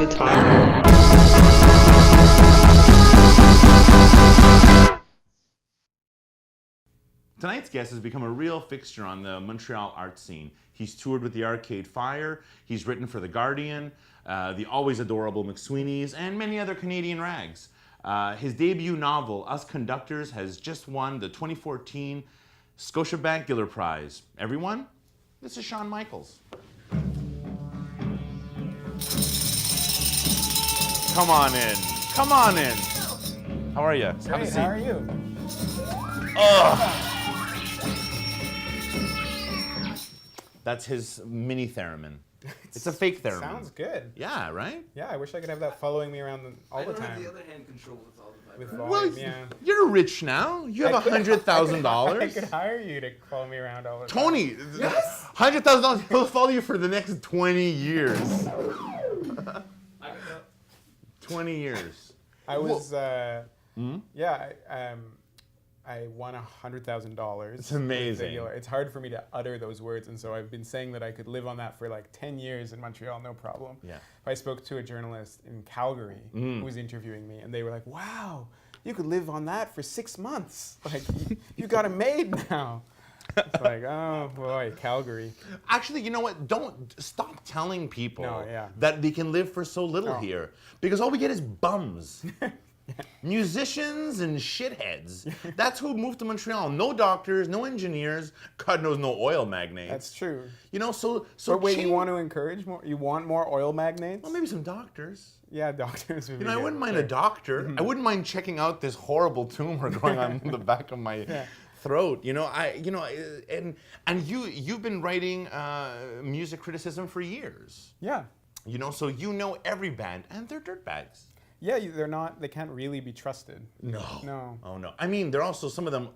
the time. Tonight's guest has become a real fixture on the Montreal art scene. He's toured with the Arcade Fire, he's written for The Guardian, the always adorable McSweeney's, and many other Canadian rags. His debut novel, Us Conductors, has just won the 2014 Scotiabank Giller Prize. Everyone, this is Sean Michaels. Come on in. Come on in. How are you? Have a seat. How are you? Ugh. That's his mini theremin. It's a fake theremin. Sounds good. Yeah, right? Yeah, I wish I could have that following me around all the time. I don't have the other hand control with all the With vibrations. volume, Well, yeah. you're rich now. You have $100,000. I could hire you to follow me around all the time. Tony, $100,000. He'll follow you for the next 20 years. 20 years. I was, I won $100,000. It's amazing. It's hard for me to utter those words, and so I've been saying that I could live on that for like 10 years in Montreal, no problem. Yeah. I spoke to a journalist in Calgary who was interviewing me, and they were like, "Wow, you could live on that for 6 months. Like, you got it made now." It's like, oh boy, Calgary. Actually, you know what? Don't stop telling people yeah. that they can live for so little No. here, because all we get is bums. Musicians and shitheads. That's who moved to Montreal. No doctors, no engineers, God knows no oil magnates. That's true. You know, so But wait, change- you want to encourage more? You want more oil magnates? Well, maybe some doctors. Yeah, doctors would be You know, I good. wouldn't mind a doctor. I wouldn't mind checking out this horrible tumor growing on the back of my throat. You know, and you've been writing music criticism for years. Yeah. You know, so you know every band, and they're dirtbags. Yeah, they're not. They can't really be trusted. No. No. Oh no. I mean, they're also some of them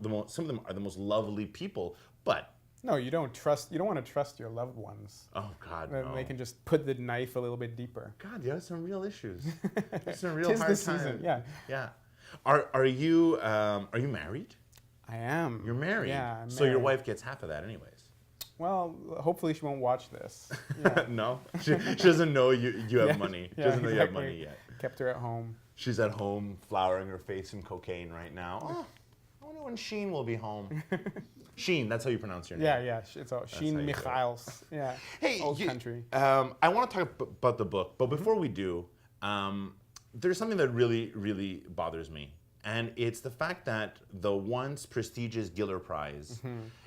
are the most lovely people, but No, you don't trust. You don't want to trust your loved ones. oh God, Then no. They can just put the knife a little bit deeper. God, you have some real issues. There's some real Tis hard the season. times. Yeah. Yeah. Are you married? I am. You're married. Yeah. I'm So your married. wife gets half of that, anyways. Well, hopefully she won't watch this. Yeah. No, she doesn't know you have Yeah, money. She yeah, doesn't know you have exactly. money yet. Kept her at home. She's at home flouring her face in cocaine right now. Oh, I wonder when Sheen will be home. Sheen, that's how you pronounce your name. Yeah. It's all how Sheen you do it. Michaels. Yeah. Hey, Old country. I want to talk about the book, but before we do, there's something that really, really bothers me. And it's the fact that the once prestigious Giller Prize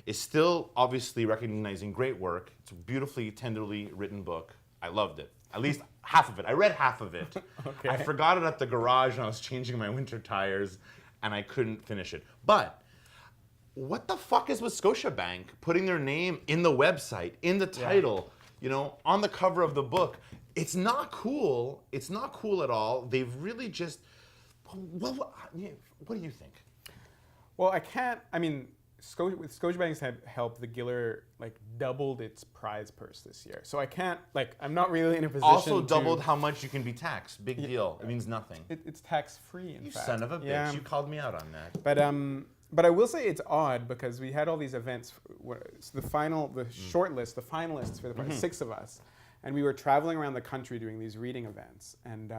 is still obviously recognizing great work. It's a beautifully, tenderly written book. I loved it. At least half of it. I read half of it. Okay. I forgot it at the garage when I was changing my winter tires, and I couldn't finish it. But what the fuck is with Scotiabank putting their name in the website, in the title, you know, on the cover of the book? It's not cool. It's not cool at all. They've really just... Well, what do you think? Well, I can't. I mean, with Scotiabank's help, the Giller like doubled its prize purse this year. So I can't. Like, I'm not really in a position. Also to, doubled how much you can be taxed. Big deal. It means nothing. It's tax free. In You fact. son of a bitch. Yeah. You called me out on that. But I will say it's odd because we had all these events. The short list, the finalists for the prize, 6 of us, and we were traveling around the country doing these reading events and.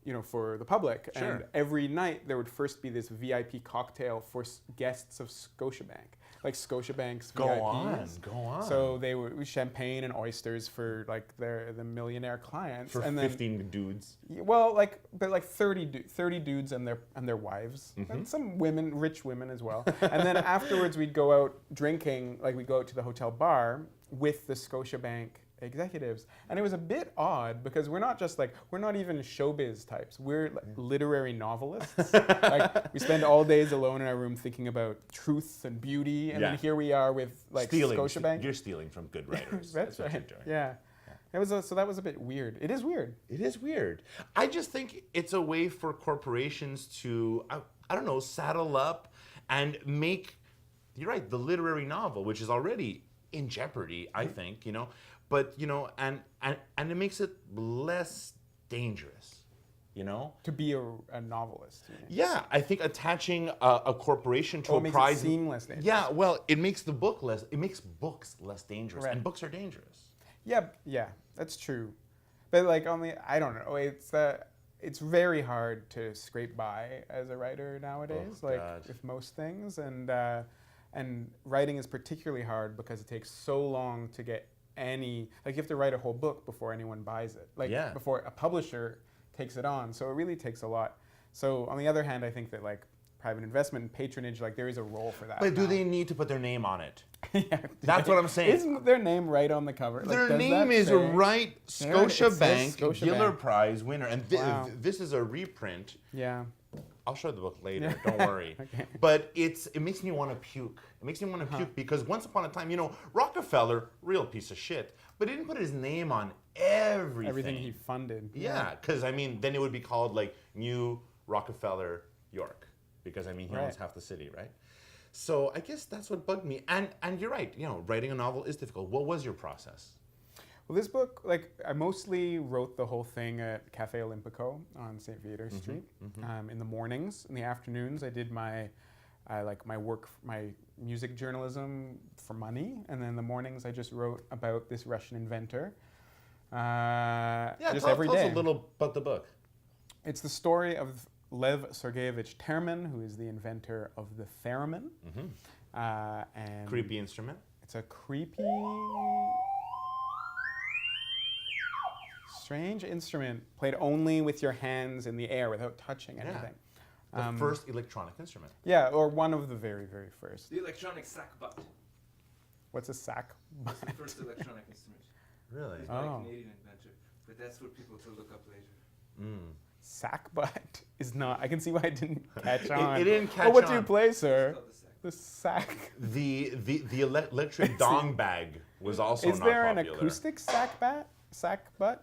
You know, for the public. Sure. And every night there would first be this VIP cocktail for guests of Scotiabank, like Scotiabank's Go VIPs. on. Go on. So they were champagne and oysters for like the millionaire clients. For and then, 15 dudes. well, like 30 dudes and their wives, and some women, rich women as well. And then afterwards we'd go out drinking, like we'd go out to the hotel bar with the Scotiabank executives, and it was a bit odd because we're not even showbiz types. We're like literary novelists. Like we spend all days alone in our room thinking about truth and beauty, and then here we are with like Scotiabank. You're stealing from good writers. That's what right. you're doing. Yeah. So that was a bit weird. It is weird. It is weird. I just think it's a way for corporations to, I don't know, saddle up and make, you're right, the literary novel, which is already in jeopardy, I think, you know. But, you know, and it makes it less dangerous, you know? To be a novelist. You know? Yeah, I think attaching a corporation to a makes prize. it seem less dangerous. Yeah, well, it makes books less dangerous. Right. And books are dangerous. Yeah, that's true. But like I don't know. It's very hard to scrape by as a writer nowadays, like God. with most things, and writing is particularly hard because it takes so long to get you have to write a whole book before anyone buys it, like before a publisher takes it on. So it really takes a lot. So on the other hand, I think that like private investment and patronage, like there is a role for that. But do they need to put their name on it? Yeah, That's what I'm saying. Isn't their name right on the cover? Their name is right, Scotiabank Giller Prize winner. And this is a reprint. Yeah. I'll show the book later, don't worry. Okay. But it makes me want to puke. It makes me want to puke because once upon a time, Rockefeller, real piece of shit, but he didn't put his name on everything. Everything he funded. Yeah, because then it would be called like New Rockefeller York, because he owns half the city, right? So I guess that's what bugged me. And you're right, writing a novel is difficult. What was your process? Well, this book, I mostly wrote the whole thing at Cafe Olympico on St. Viator Street in the mornings. In the afternoons, I did my music journalism for money, and then in the mornings, I just wrote about this Russian inventor. Just every day. Tell us a little about the book. It's the story of Lev Sergeyevich Termin, who is the inventor of the theremin. And creepy instrument. It's a creepy, strange instrument played only with your hands in the air without touching anything. The first electronic instrument. Yeah, or one of the very, very first. The electronic sackbut. What's a sackbut? It's the first electronic instrument. Really? It's by a Canadian inventor, but that's what people will look up later. Sackbut is not. I can see why it didn't catch on. It didn't catch on. Oh, what do you play, sir? The sack. The electric dong bag was also not popular. Is there an acoustic sackbut? Sackbut?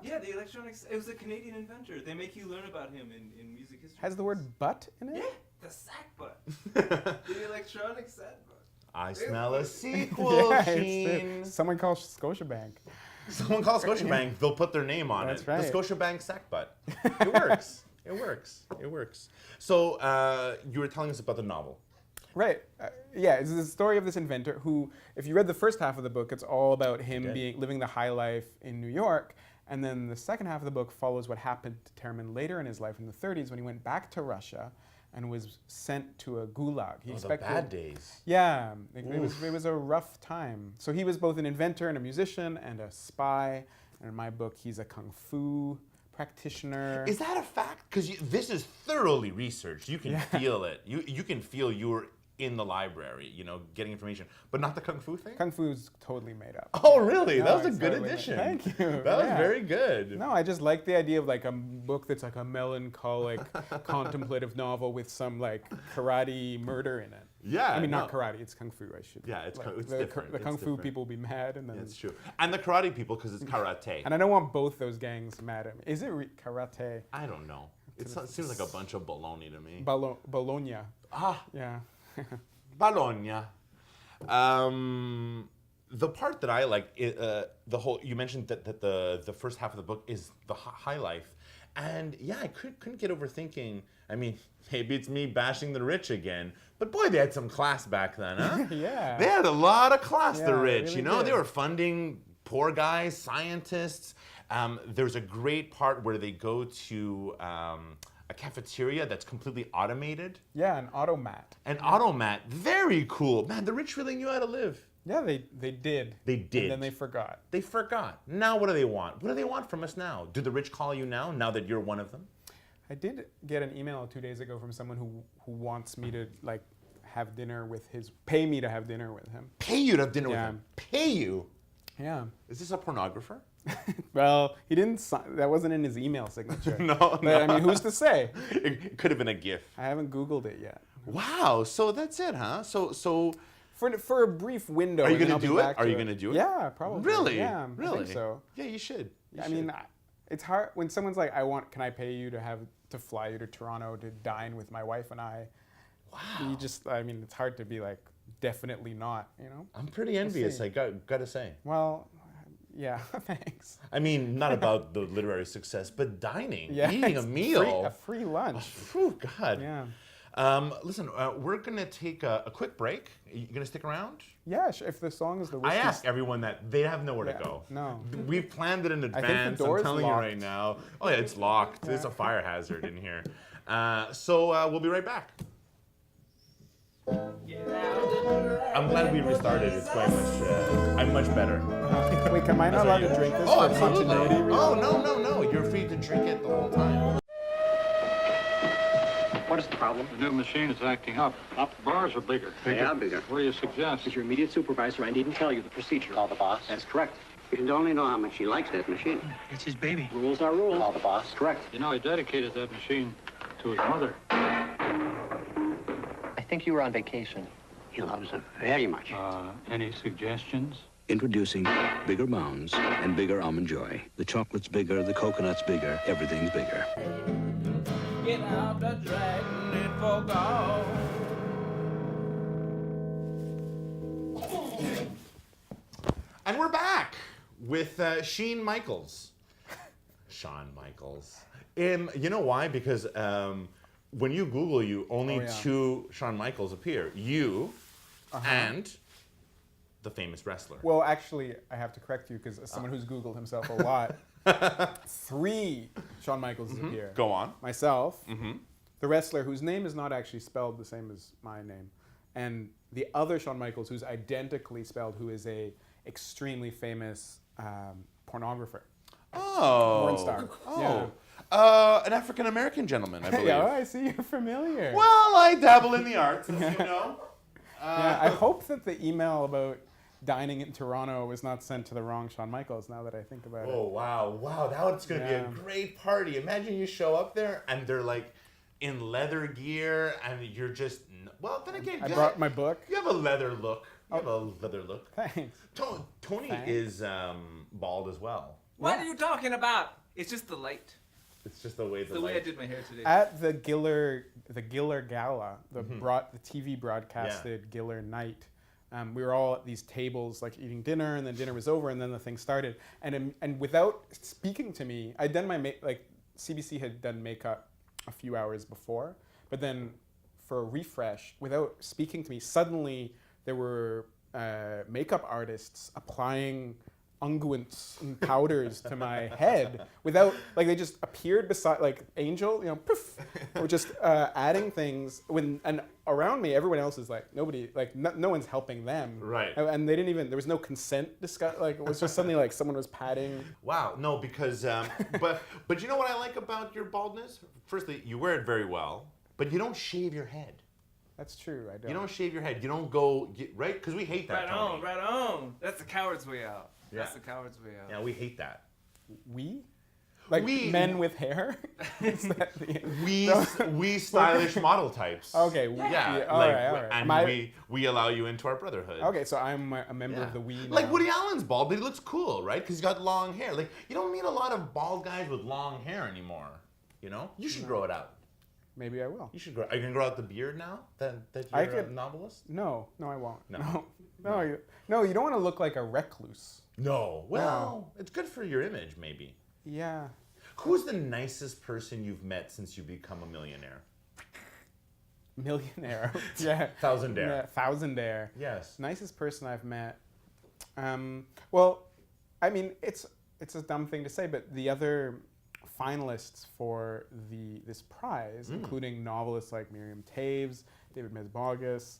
Yeah, the electronics. It was a Canadian inventor. They make you learn about him in music history. Has the word butt in it? Yeah, the sackbut. The electronic sackbut. I smell a sequel, Sheen. Someone call Scotiabank. Someone call Scotiabank. They'll put their name on That's it. Right. The Scotiabank sackbut. It works. It works. It works. So you were telling us about the novel. Right. It's the story of this inventor who, if you read the first half of the book, it's all about him living the high life in New York. And then the second half of the book follows what happened to Termin later in his life in the 30s when he went back to Russia and was sent to a gulag. The bad days. Yeah. It was a rough time. So he was both an inventor and a musician and a spy. And in my book, he's a kung fu practitioner. Is that a fact? Because this is thoroughly researched. You can feel it. You can feel you were in the library, getting information, but not the kung fu thing? Kung fu's totally made up. Oh, really? No, that was a good totally addition. Thank you. That was very good. No, I just like the idea of like a book that's like a melancholic, contemplative novel with some like karate murder in it. Yeah. I mean, not karate, it's kung fu, I should. Yeah, it's different. The kung fu people will be mad and then... It's true. And the karate people, because it's karate. And I don't want both those gangs mad at me. Is it karate? I don't know. It seems like a bunch of baloney to me. Bologna. Yeah. Bologna. The part that I like, you mentioned that the first half of the book is the high life. And yeah, I couldn't get over thinking, maybe it's me bashing the rich again, but boy, they had some class back then, huh? Yeah. They had a lot of class, the rich, really They were funding poor guys, scientists. There's a great part where they go to a cafeteria that's completely automated. Yeah, an automat. An automat, very cool. Man, the rich really knew how to live. Yeah, they did. They did. And then they forgot. They forgot. Now what do they want? What do they want from us now? Do the rich call you now that you're one of them? I did get an email 2 days ago from someone who wants me to have dinner with pay me to have dinner with him. Pay you to have dinner with him? Pay you? Yeah. Is this a pornographer? Well, he didn't sign, that wasn't in his email signature. No. Who's to say? It could have been a GIF. I haven't Googled it yet. Wow, so that's it, huh? So for a brief window. Are you going to do it? Are you going to do it? Yeah, probably. Really? Yeah, really? I think so. Yeah, you should. It's hard when someone's like, can I pay you to fly you to Toronto to dine with my wife and I? Wow. It's hard to be like, definitely not, I'm pretty envious, I got to say. Well, yeah, thanks. Not about the literary success, but dining, eating a meal. A free lunch. Oh, God. Yeah. Listen, we're going to take a quick break. Are you going to stick around? Yeah, if the song is the whiskey. I ask everyone that. They have nowhere Yeah, to go. no. We've planned it in think the advance. door's I'm telling you locked. right now. Oh, yeah, it's locked. There's a fire hazard in here. So we'll be right back. I'm glad we restarted. It's quite much. I'm much better. Wait, am I not allowed to drink this Oh, for absolutely. continuity reasons? Oh, no. You're free to drink it the whole time. What is the problem? The new machine is acting up. The bars are bigger. They are bigger. What do you suggest? As your immediate supervisor, I needn't tell you the procedure. Call the boss. That's correct. You should only know how much he likes that machine. It's his baby. Rules are rules. Call the boss. Correct. You know, he dedicated that machine to his mother. I think you were on vacation. He loves it very much. Any suggestions? Introducing bigger mounds and bigger almond joy. The chocolate's bigger, the coconut's bigger, everything's bigger. Get out the dragon, it forgot. And we're back with Shawn Michaels. Shawn Michaels. You know why? Because when you Google you, only two Shawn Michaels appear. You and the famous wrestler. Well, actually, I have to correct you because as someone who's Googled himself a lot, 3 Shawn Michaels appear. Go on. Myself, the wrestler whose name is not actually spelled the same as my name, and the other Shawn Michaels who's identically spelled, who is a extremely famous pornographer. Oh. Porn star. Oh. Yeah. An African American gentleman, I believe. Yeah, I see you're familiar. Well, I dabble in the arts, as you know. Yeah, I hope that the email about dining in Toronto was not sent to the wrong Shawn Michaels, now that I think about it. Oh, wow. That's going to be a great party. Imagine you show up there and they're like in leather gear and you're just, well, then again, I brought my book. You have a leather look. You have a leather look. Thanks. Tony Thanks. is bald as well. What are you talking about? It's just the light. It's just the way It's the way I did my hair today. At the Giller Gala, the TV broadcasted Giller night, we were all at these tables like eating dinner, and then dinner was over, and then the thing started. And without speaking to me, I'd done my CBC had done makeup a few hours before, but then for a refresh, without speaking to me, suddenly there were makeup artists applying unguents and powders to my head without, like, they just appeared beside, like Angel, poof, or just adding things and around me, everyone else is like, nobody, like no one's helping them. Right. And they didn't even, there was no consent discuss, like it was just something like someone was patting. Wow, no, because, but you know what I like about your baldness? Firstly, you wear it very well, but you don't shave your head. That's true, I don't. You don't shave your head. You don't go, right? Because we hate that, Tony. Right on. That's the coward's way out. Yeah. That's the coward's way out. Yeah, we hate that. We? Like men with hair? Is that the, we stylish model types. Okay. Yeah. All right. And we allow you into our brotherhood. Okay, so I'm a member of the we now. Like Woody Allen's bald, but he looks cool, right? Because he's got long hair. Like, you don't meet a lot of bald guys with long hair anymore. You know? You should grow it out. Maybe I will. You should grow. Are you gonna grow out the beard now that you're a novelist? No, I won't. No. You don't want to look like a recluse. No. Well, it's good for your image, maybe. Yeah. Who's the nicest person you've met since you become a millionaire? Millionaire. Yeah. Thousandaire. Yeah, thousandaire. Yes. Nicest person I've met. Well, I mean, it's a dumb thing to say, but the other finalists for this prize, including novelists like Miriam Toews, David Mesbogas,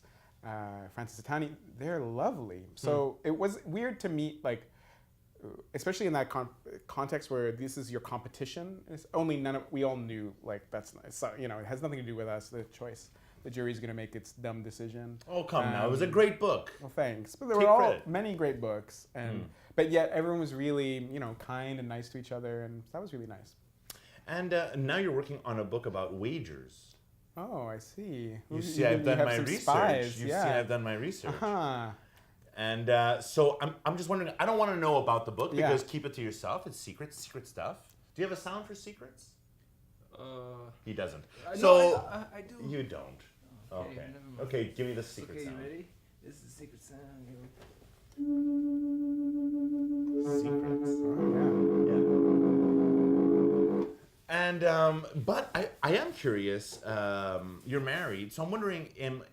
Francis Attani, they're lovely. So it was weird to meet, like, especially in that context where this is your competition. It's only we all knew, like, that's nice. So, it has nothing to do with us, the choice. The jury's going to make its dumb decision. Oh, come now. It was a great book. Well, thanks. But there Take were credit. many great books. But yet everyone was really, kind and nice to each other. And that was really nice. And now you're working on a book about wagers. Oh, I see. You see, I've done my some research. spies, You yeah. see, I've done my research. Uh-huh. And so I'm just wondering, I don't want to know about the book Yeah. because keep it to yourself. It's secret stuff. Do you have a sound for secrets? He doesn't. So I do. you don't. Okay, Okay. never mind. Okay, give me the secret Okay, sound. you ready? This is the secret sound. Secrets. Oh, And but I am curious. You're married, so I'm wondering,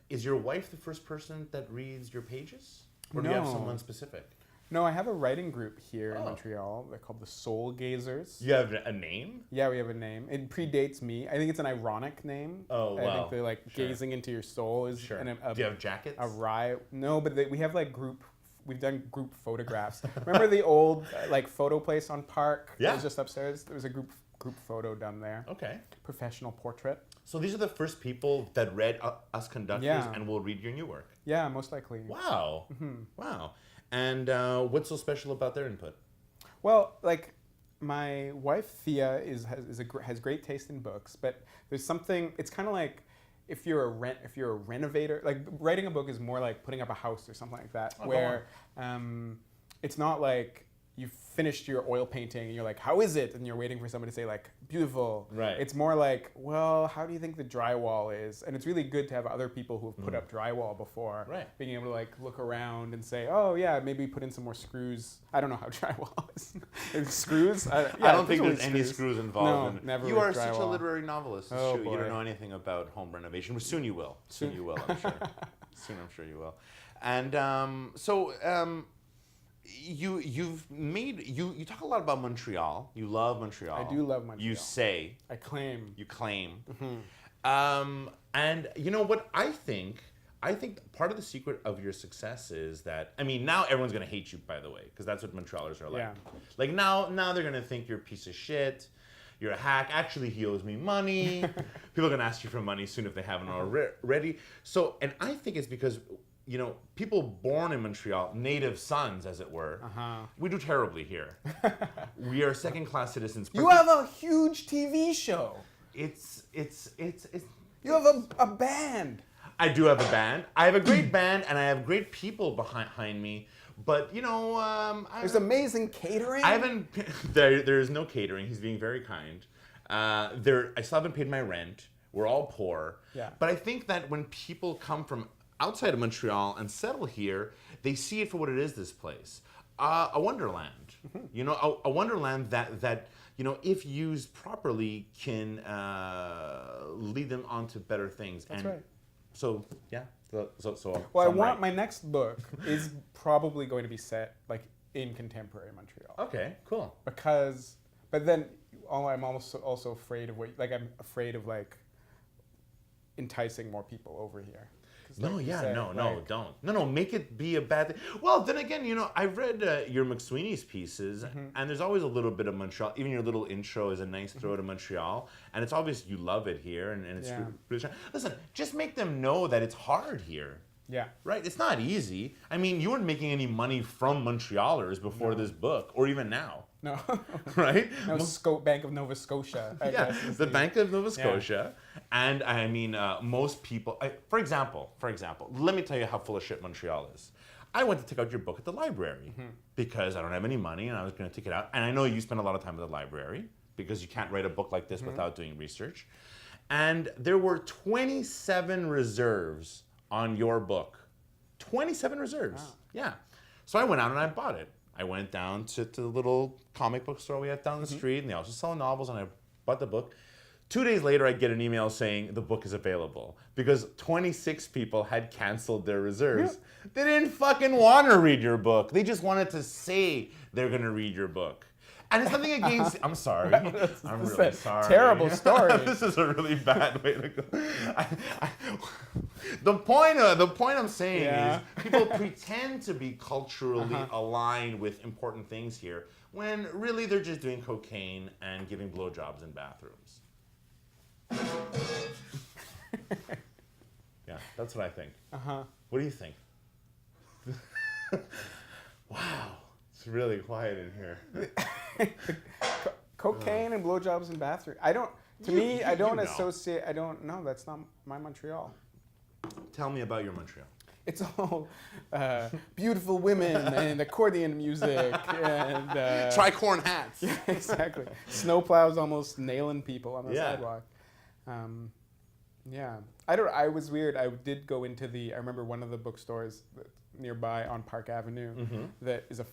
is your wife the first person that reads your pages, or do you have No. someone specific? No, I have a writing group here in Oh. Montreal. They're called the Soul Gazers. You have a name? Yeah, we have a name. It predates me. I think it's an ironic name. Oh, I wow. think they're like Sure. gazing into your soul is Sure. an, Do you have jackets? a rye. No, but we have like we've done group photographs. Remember the old like photo place on Parc? Yeah. It was just upstairs. There was a group photo done there. Okay. Professional portrait. So these are the first people that read us Conductors Yeah. and will read your new work. Yeah, most likely. Wow. Wow. And what's so special about their input? Well, like my wife Thea has great taste in books, but there's something. It's kind of like if you're a renovator. Like writing a book is more like putting up a house or something like that, Oh, go where it's not like you've finished your oil painting and you're like, how is it? And you're waiting for somebody to say like, beautiful. Right. It's more like, well, how do you think the drywall is? And it's really good to have other people who have put up drywall before. Right. Being able to like look around and say, oh yeah, maybe put in some more screws. I don't know how drywall is. Screws? I don't think presumably there's any screws involved. No, never You with are such a drywall. literary novelist. It's Oh, true. You boy. don't know anything about home renovation. Well, soon you will. Soon you will, I'm sure. Soon I'm sure you will. And you talk a lot about Montreal. You love Montreal. I do love Montreal. You say. I claim. You claim. And you know what I think? I think part of the secret of your success is that, I mean, now everyone's going to hate you, by the way, because that's what Montrealers are like. Yeah. Like now they're going to think you're a piece of shit. You're a hack. Actually, he owes me money. People are going to ask you for money soon if they haven't already. So, and I think it's because, you know, people born in Montreal, native sons, as it were, we do terribly here. We are second-class citizens. You have a huge TV show. It's. You have a band. I do have a band. I have a great band, and I have great people behind me. But you know, There's amazing catering. I haven't. There is no catering. He's being very kind. I still haven't paid my rent. We're all poor. Yeah. But I think that when people come from outside of Montreal and settle here, they see it for what it is. This place, a wonderland. You know, a wonderland that you know, if used properly, can lead them on to better things. That's right. So yeah. So Well, I I'm want right. my next book is probably going to be set like in contemporary Montreal. Okay, cool. But then I'm also afraid of I'm afraid of like enticing more people over here. 'Cause No, like you yeah, said, no, like- don't. No, make it be a bad thing. Well, then again, you know, I've read your McSweeney's pieces, and there's always a little bit of Montreal. Even your little intro is a nice throw to Montreal, and it's obvious you love it here, and it's Yeah. really. Listen, just make them know that it's hard here. Yeah. Right? It's not easy. I mean, you weren't making any money from Montrealers before this book, or even now. No. Right? Bank of Nova Scotia. I Yeah, guess, is the Bank of Nova Scotia, and I mean, most people. For example, let me tell you how full of shit Montreal is. I went to take out your book at the library because I don't have any money, and I was going to take it out. And I know you spend a lot of time at the library because you can't write a book like this without doing research. And there were 27 reserves on your book. 27 reserves. Wow. Yeah. So I went out and I bought it. I went down to the little comic book store we have down the street, and they also sell novels, and I bought the book. 2 days later, I get an email saying the book is available because 26 people had canceled their reserves. They didn't fucking want to read your book. They just wanted to say they're going to read your book. And it's nothing against. I'm sorry. I'm really sorry. Terrible story. This is a really bad way to go. The point I'm saying is people pretend to be culturally aligned with important things here when really they're just doing cocaine and giving blowjobs in bathrooms. Yeah, that's what I think. What do you think? Wow, it's really quiet in here. Cocaine and blowjobs in bathroom. I don't know. That's not my Montreal. Tell me about your Montreal. It's all beautiful women and accordion music and Tricorn hats. Yeah, exactly. Snowplows almost nailing people on the sidewalk. Yeah, I was weird. I did go into I remember one of the bookstores nearby on Park Avenue that is a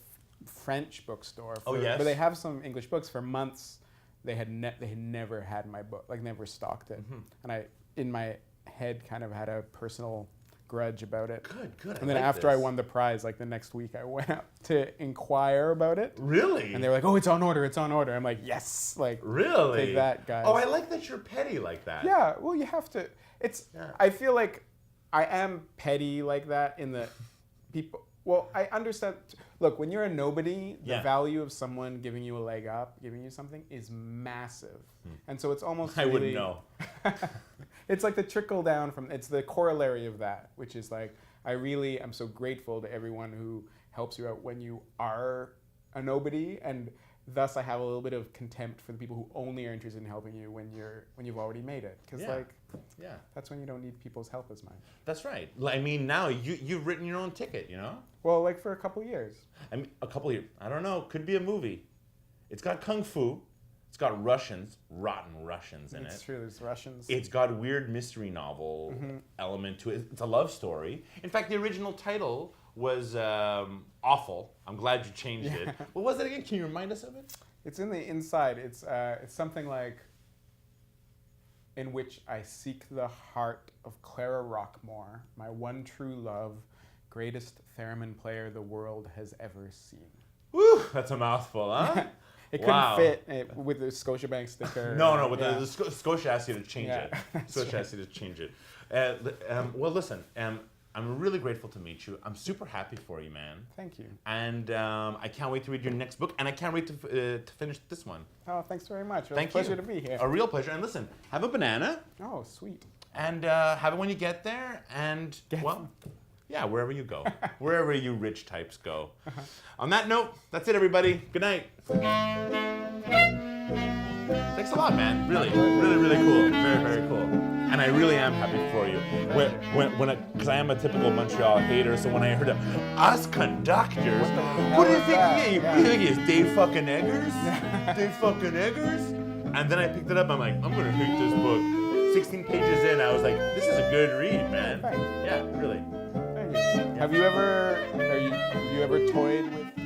French bookstore. Oh, yes? But they have some English books for months. they had never had my book, like never stocked it, and I in my head kind of had a personal grudge about it. Good. And then after I won the prize, like the next week, I went up to inquire about it. Really? And they were like, "Oh, it's on order. It's on order." I'm like, "Yes!" Like, really? take that, guys. Oh, I like that you're petty like that. Yeah. Well, you have to. I feel like I am petty like that in the people. Well, I understand. Look, when you're a nobody, the value of someone giving you a leg up, giving you something, is massive. And so it's almost. I wouldn't know. It's like the trickle down from. It's the corollary of that, which is like I really am so grateful to everyone who helps you out when you are a nobody, and thus I have a little bit of contempt for the people who only are interested in helping you when you've already made it, because that's when you don't need people's help as much. That's right. I mean, now you've written your own ticket, you know? Well, like for a couple years. I mean, a couple years. I don't know. Could be a movie. It's got kung fu. It's got Russians, rotten Russians in it. It's true. There's Russians. It's got a weird mystery novel element to it. It's a love story. In fact, the original title was awful. I'm glad you changed it. What was it again? Can you remind us of it? It's in the inside. It's something like, in which I seek the heart of Clara Rockmore, my one true love, greatest theremin player the world has ever seen. Woo! That's a mouthful, huh? It couldn't fit with the Scotiabank sticker. No, with the Scotia asked you to change it. Scotia asked you to change it. Well, listen, I'm really grateful to meet you. I'm super happy for you, man. Thank you. And I can't wait to read your next book, and I can't wait to finish this one. Oh, thanks very much. It was Thank a pleasure you. to be here. A real pleasure. And listen, have a banana. Oh, sweet. And have it when you get there. And, wherever you go. Wherever you rich types go. On that note, that's it, everybody. Good night. Thanks a lot, man. Really cool. Very, very cool. And I really am happy for you. Because I am a typical Montreal hater, so when I heard us conductors, what do you think? You think it's Dave fucking Eggers? Dave fucking Eggers? And then I picked it up. I'm like, I'm gonna hate this book. 16 pages in, I was like, this is a good read, man. Yeah, really. Thank you. Have you ever toyed with